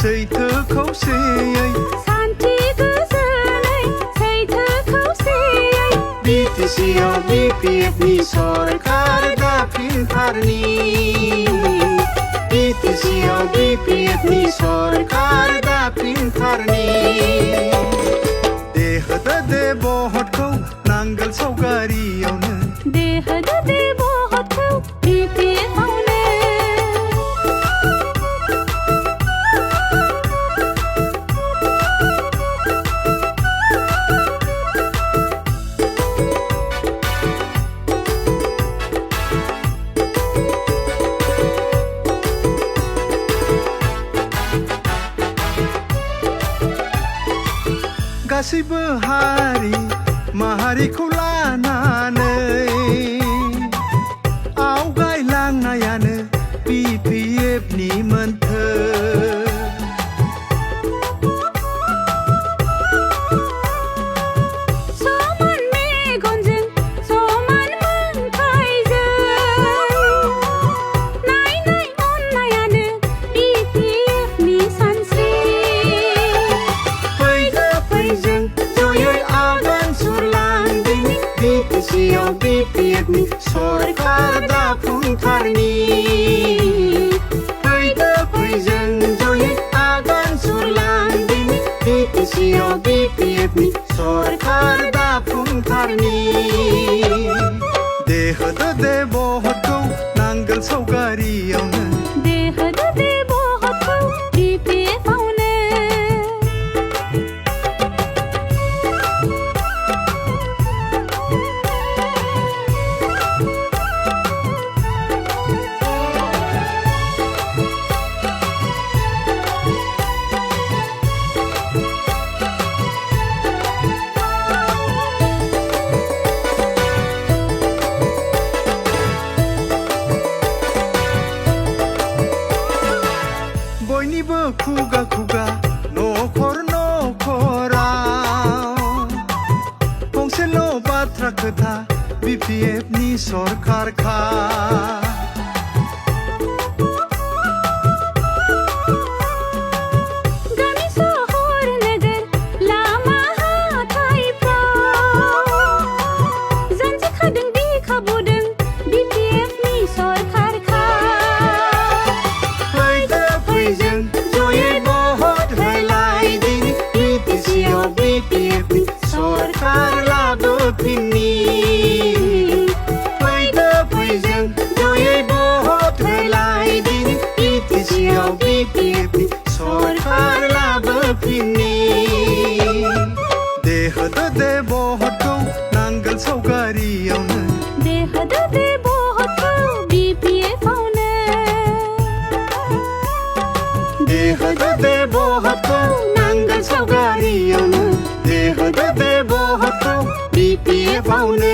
सैथो खौसेयै शान्ति गोजोनै सैथो खौसेयै बिटिसिआव बिपिएफनि सरकार दाफिनथारनि बिटिसिआव बिपिएफनि सरकार दाफिनथारनि दे होदो दे भटखौ नांगोल सावगारियावनो दे होदो दे भटखौ बिपिएफआवनो गासैबो हारि माहारिखौ लानानै आवगायलांनायानो बिपिएफनि मोन्थोर समान मेगनजों समान मोन्थाइजों नायनाय अननायानो बिपिएफनि सानस्रि जों जयै आगान सुरलांदिनि बिटिसिआव बिपिएफनि सरकार दाफुंथारनि फैजों जयै आगान सुरलांदिनि बिटिसिआव बिपिएफनि सरकार दाफुंथारनि दे होदो दे भटखौ नांगोल सावगारियावनो दे होदो दे भटखौ बिपिएफआवनो बयनिबो खुगा खुगा नखर नखराव फंसेल' बाथ्रा खोथा बिपिएफनि सरकारखा गामि सहर नोगोर लामा हाथाइफ्राव जानजि खादों बिखा बुदों बिपिएफनि सरकारखा जों जयै भट होलायदिनि बिटिसिआव बिपिएफनि सरकार लाबोफिननि जों जयै भट होलायदिनि बिटिसिआव बिपिएफनि सरकार लाबोफिननि दे होदो दे भटखौ नांगोल सावगारियावनो दे होदो दे भटखौ बिपिएफआवनो दे होदो दे भटखौ नांगोल सावगारियावनो दे होदो दे भटखौ बिपिएफआवनो